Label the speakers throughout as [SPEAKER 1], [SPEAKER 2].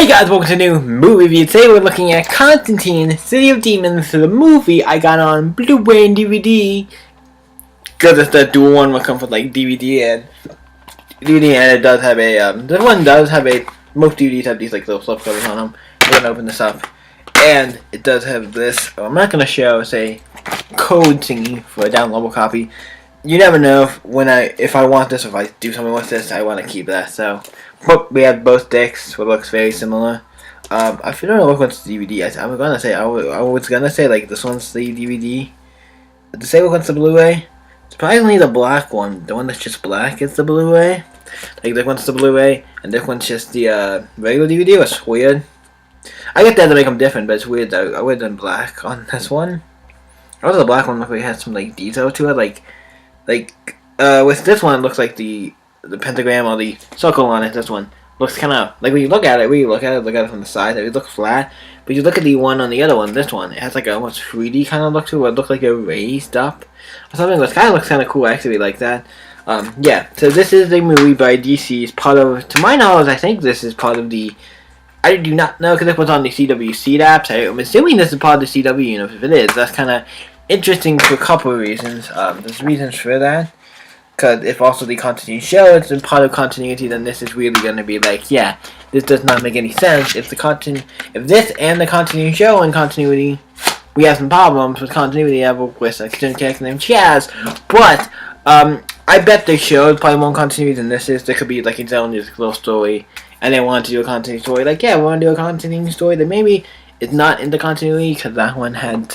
[SPEAKER 1] Hey guys, welcome to a new movie review. Today we're looking at Constantine, City of Demons, the movie I got on Blu-ray and DVD. Because it's the dual one will come with like DVD, and it does have a, this one does have a, most DVDs have these like little slip covers on them. We're going to open this up. And it does have this, I'm not going to show, say, code thingy for a downloadable copy. You never know if I want this, or if I do something with this, I want to keep that, so. But we have both discs, which looks very similar. I don't know which one's the DVD. I was gonna say like this one's the DVD. To say which one's the Blu-ray, surprisingly the black one, the one that's just black, is the Blu-ray. Like this one's the Blu-ray, and this one's just the regular DVD. It's weird. I get that to make them different, but it's weird though. I would have done black on this one. Also, the black one looked like it had some like detail to it, like with this one, it looks like the pentagram or the circle on it. This one looks kind of like when you look at it from the side, it looks flat. But you look at the one on the other one, this one, it has like a almost 3D kind of look to it, where it looks like it raised up or something. It kind of looks kind of cool, actually, like that. Yeah. So this is a movie by DC. It's part of, to my knowledge, I think this is part of the. I do not know because it was on the CW Seed apps. I'm assuming this is part of the CW universe. If it is, that's kind of interesting for a couple of reasons. There's reasons for that. Because if also the Constantine show is in part of continuity, then this is really going to be like, yeah, this does not make any sense. If this and the Constantine show in continuity, we have some problems with continuity with a student character named Chaz. But I bet the show is probably more continuity than this is. There could be like its own just little story, and they want to do a continuity story. Like, yeah, we want to do a continuity story that maybe it's not in the continuity because that one had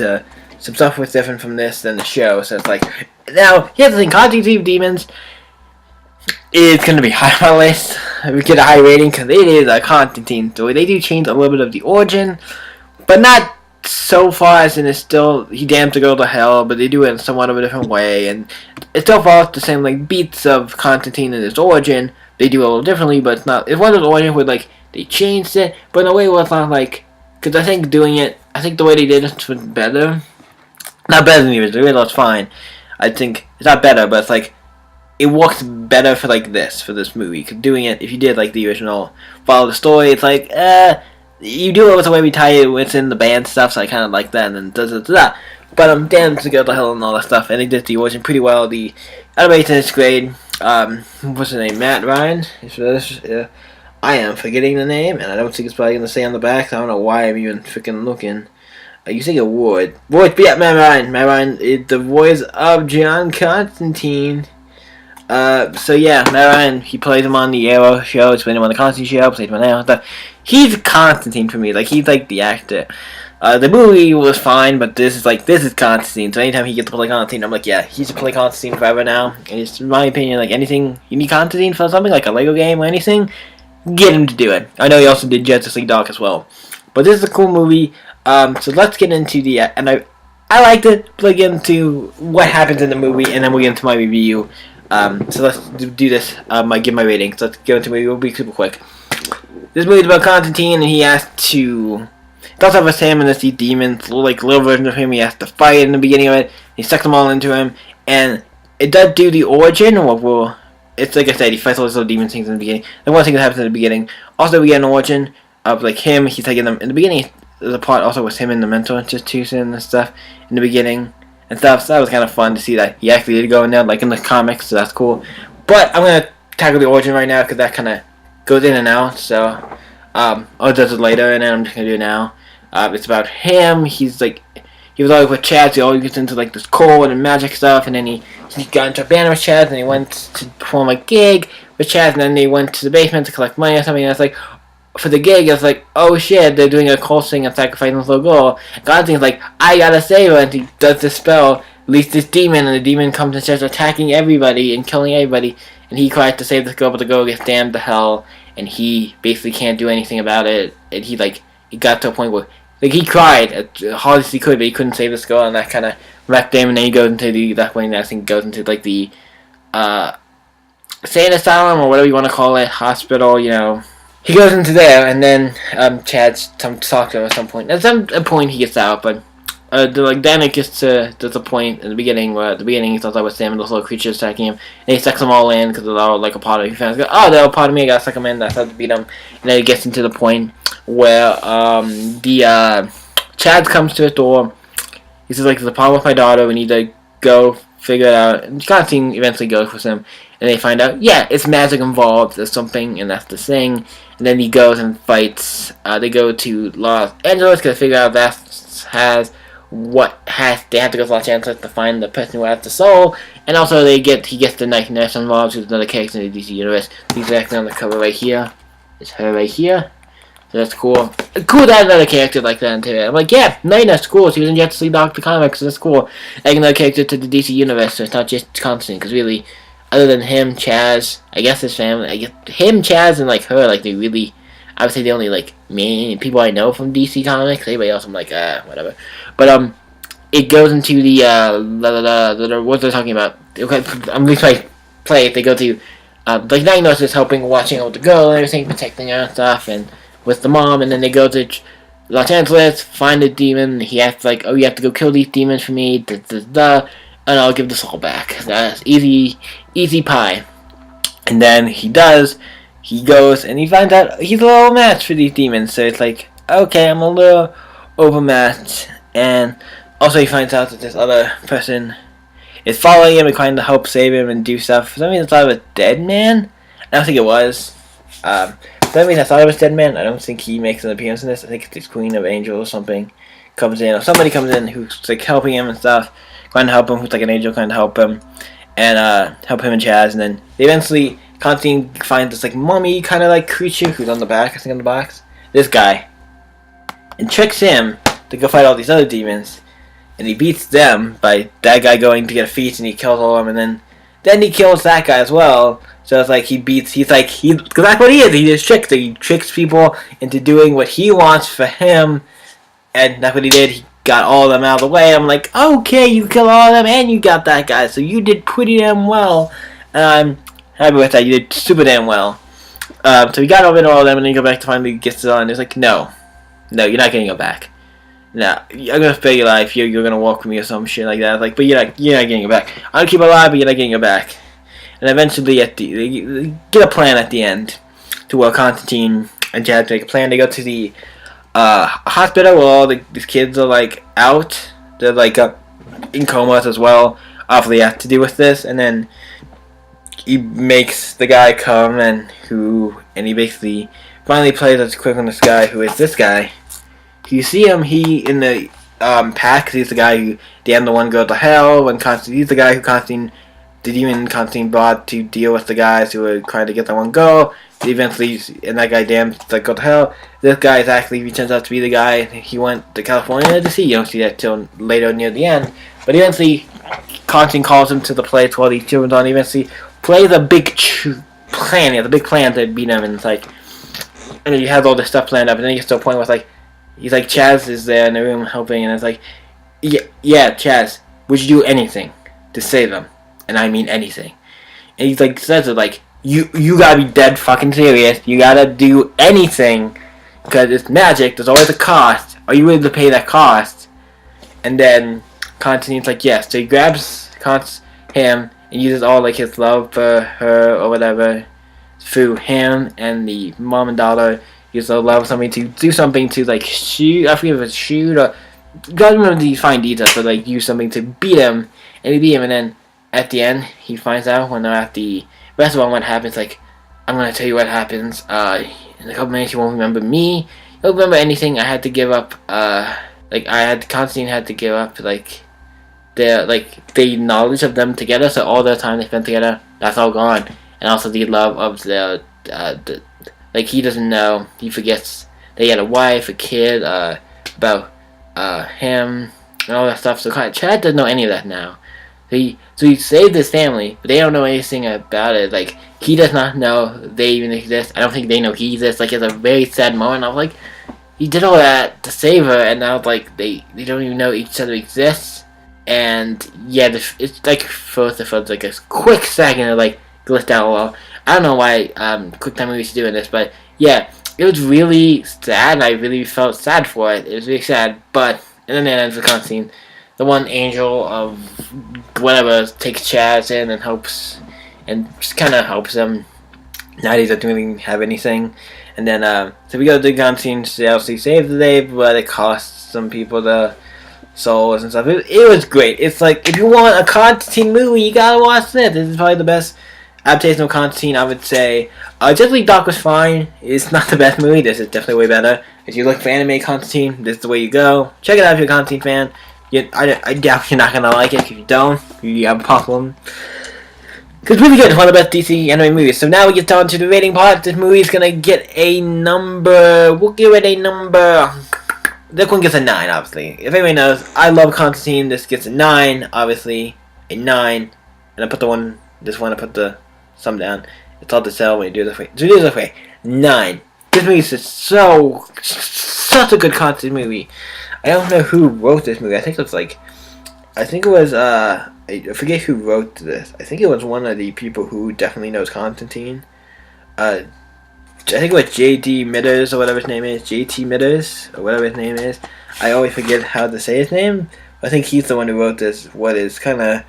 [SPEAKER 1] some stuff was different from this than the show. So it's like. Now, here's the thing, Constantine City of Demons is going to be high on my list. We get a high rating because it is a Constantine story. They do change a little bit of the origin, but not so far as in it's still, he damns to go to hell, but they do it in somewhat of a different way, and it still follows the same, like, beats of Constantine and his origin. They do it a little differently, but it's not, it's one of those origins where, like, they changed it, but in a way where it's not, like, because I think the way they did it was better. Not better than the original, it's fine. I think it's not better, but it's like it works better for like this movie. Cause doing it, if you did like the original, follow the story, it's like you do it with the way we tie it within the band stuff. So I kind of like that, and then But I'm damned to go to hell and all that stuff, and they did the origin pretty well. The animation is great. What's his name? Matt Ryan. I am forgetting the name, and I don't think it's probably gonna say on the back. So I don't know why I'm even freaking looking. You say a Ward. But yeah, Matt Ryan is the voice of John Constantine. So yeah, Matt Ryan, he plays him on the Arrow show, he's played him on the Constantine show, played him on Arrow. He's Constantine for me, like, he's like the actor. The movie was fine, but this is Constantine, so anytime he gets to play Constantine, I'm like, yeah, he's to play Constantine forever now. And it's, in my opinion, like, anything, you need Constantine for something, like a Lego game or anything, get him to do it. I know he also did Justice League Dark as well. But this is a cool movie. So let's get into the, and I liked it, let's get into what happens in the movie, and then we'll get into my review. So let's do this, give my rating. So let's go into the movie, we'll be super quick. This movie is about Constantine, and he has to, it also has him and these demons, like little versions of him, he has to fight in the beginning of it, he sucks them all into him, and it does do the origin, or it's like I said, he fights all those little demon things in the beginning. The one thing that happens in the beginning, also we get an origin of like him, he's taking them, in the beginning, there's a part also with him in the mental institution and stuff in the beginning and stuff, so that was kind of fun to see that he actually did go in there, like in the comics, so that's cool. But I'm going to tackle the origin right now, because that kind of goes in and out, so, I'll do it later, and then I'm just going to do it now. It's about him, he was always with Chad, so he always gets into, like, this cold and magic stuff, and then he got into a band with Chad, and he went to perform a gig with Chad, and then they went to the basement to collect money or something, and it's like, for the gig, it's like, oh shit, they're doing a cult thing and sacrificing this little girl. Constantine's like, I gotta save her, and he does this spell, releases this demon, and the demon comes and starts attacking everybody and killing everybody, and he tries to save this girl, but the girl gets damned to hell, and he basically can't do anything about it, and he got to a point where, like, he cried as hard as he could, but he couldn't save this girl, and that kind of wrecked him, and then he goes into that's when I think goes into, like, the, sane asylum, or whatever you want to call it, hospital, you know. He goes into there, and then Chad talks to him at some point. At some point, he gets out, but Then it gets to the point in the beginning where at the beginning he thought I was Sam and those little creatures attacking him, and he sucks them all in because they're all like a part of him. Fans go, oh, they're a part of me. I gotta suck them in. That's how to beat them. And then it gets into the point where the Chad comes to the door. He says like, there's a problem with my daughter. We need to go figure it out. And Constantine eventually goes with him, and they find out, yeah, it's magic involved. There's something, and that's the thing. And then he goes and fights. They go to Los Angeles to figure out that they have to go to Los Angeles to find the person who has the soul, and also he gets the night nurse involved, who's another character in the DC universe. He's acting on the cover right here. It's her right here. So that's cool. Cool to have another character like that into it. I'm like, yeah, night nurse, cool. She was in Justice League Doctor Comics, so that's cool. Adding another character to the DC universe, so it's not just Constantine, because really, other than him, Chaz, I guess his family, I guess him, Chaz, and like her, like they really, I would say the only like main people I know from DC Comics. Anybody else, I'm like, whatever. But it goes into the what they're talking about. Okay, I'm going to play it. They go to like Night Nurse is helping, watching out the girl and everything, protecting her and stuff, and with the mom. And then they go to Los Angeles, find a demon. He has like, oh, you have to go kill these demons for me, and I'll give the soul back. That's easy pie. And then he does. He goes and he finds out he's a little match for these demons. So it's like, okay, I'm a little overmatched. And also he finds out that this other person is following him and trying to help save him and do stuff. For some reason I thought it was Dead Man. I don't think it was. For some reason I thought it was Dead Man. I don't think he makes an appearance in this. I think it's the Queen of Angels or something comes in. Or somebody comes in who's like helping him and stuff. Trying to help him, who's like an angel trying to help him. And help him and Chaz. And then they eventually, Constantine finds this like mummy kind of like creature who's on the back, I think on the box. This guy. And tricks him to go fight all these other demons, and he beats them by that guy going to get a feast, and he kills all of them, and then he kills that guy as well. So it's like because that's what he is. He just tricks. He tricks people into doing what he wants for him, and that's what he did. He got all of them out of the way. I'm like, okay, you kill all of them, and you got that guy, so you did pretty damn well. And I'm happy with that. You did super damn well. So he got rid of all of them, and then he go back to finally gets it on. And it's like, no, you're not getting it back. No, I'm gonna spare your life. You're gonna walk with me or some shit like that. Like, but you're not getting it back. I'm gonna keep it alive, but you're not getting it back. And eventually, they get a plan at the end to where Constantine and Chad make a plan. They go to the hospital where all these kids are like out. They're like in comas as well. Obviously, have to do with this. And then he makes the guy come and he basically finally plays as quick on this guy who is this guy. You see him, he in the pack, he's the guy who damned the one girl to hell, when he's the guy who the demon Constantine brought to deal with the guys who were trying to get that one girl. Eventually, and that guy damned the girl to hell. This guy is actually, he turns out to be the guy he went to California to see. You don't see that till later near the end. But eventually, Constantine calls him to the place while these children on. He eventually plays a big plan. He has a big plan to beat him, and it's like, and he has all this stuff planned up, and then he gets to a point where it's like, he's like, Chaz is there in the room helping, and it's like, yeah, Chaz, would you do anything to save them? And I mean anything. And he's like, says it like, you gotta be dead fucking serious. You gotta do anything, because it's magic. There's always a cost. Are you willing to pay that cost? And then Constantine's like, yes. So he grabs him and uses all like his love for her or whatever through him and the mom and daughter. Use their love something to do something to like shoot. I forget if it's shoot or don't remember the fine details, but like use something to beat him, and he beat him. And then at the end, he finds out when they're at the restaurant what happens. Like, I'm gonna tell you what happens. In a couple minutes, you won't remember me. You won't remember anything. I had to give up. Constantine had to give up like the knowledge of them together. So all the time they spent together, that's all gone. And also the love of the like, he doesn't know. He forgets that he had a wife, a kid, about him, and all that stuff. So Chad doesn't know any of that now. So he saved his family, but they don't know anything about it. Like, he does not know they even exist. I don't think they know he exists. Like, it's a very sad moment. I was like, he did all that to save her, and now like they don't even know each other exists. And yeah, it's like first like a quick second of like glitched out a lot. I don't know why QuickTime Movies is doing this, but yeah, it was really sad, and I really felt sad for it. It was really sad, but and then it ends with Constantine, the one angel of whatever, takes Chaz in and helps, and just kind of helps him. Now he doesn't really have anything. And then, so we go to Constantine to obviously save the day, but it costs some people the souls and stuff. It was great. It's like, if you want a Constantine movie, you gotta watch this. This is probably the best adaptation of Constantine, I would say. Justice League Doc was fine. It's not the best movie. This is definitely way better. If you look for anime Constantine, this is the way you go. Check it out if you're a Constantine fan. I doubt you're not gonna like it. If you don't, you have a problem. Because it's really good. It's one of the best DC anime movies. So now we get down to the rating part. This movie is gonna get a number. We'll give it a number. This one gets a 9, obviously. If anybody knows, I love Constantine. This gets a 9, obviously. A 9. And I put the one, this one, I put the sum down. It's hard to tell when you do it this way. So do it this way. 9. This movie is such a good Constantine movie. I don't know who wrote this movie. I think it was, I forget who wrote this. I think it was one of the people who definitely knows Constantine. I think it was J.D. Mitters or whatever his name is. J.T. Mitters or whatever his name is. I always forget how to say his name. I think he's the one who wrote this. What is kind of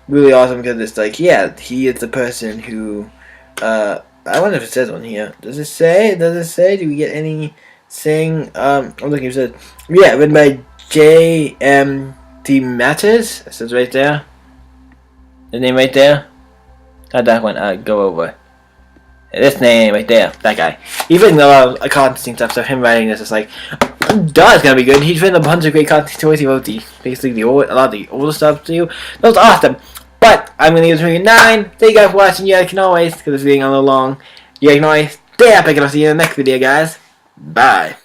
[SPEAKER 1] really awesome because it's like, yeah, he is the person who. I wonder if it says on here. Does it say? Do we get any saying? I'm looking. It says, yeah, written by J.M.T. Matters. It says right there. The name right there. How'd that one go over? This name right there, that guy. He's written a lot of Constantine stuff, so him writing this is like, duh, it's gonna be good. He's written a bunch of great Constantine stories. He wrote basically a lot of the older stuff too. That was awesome. But I'm gonna give this movie a 9. Thank you guys for watching. You guys can always, because it's being a little long, you guys can always stay epic, and I'll see you in the next video, guys. Bye.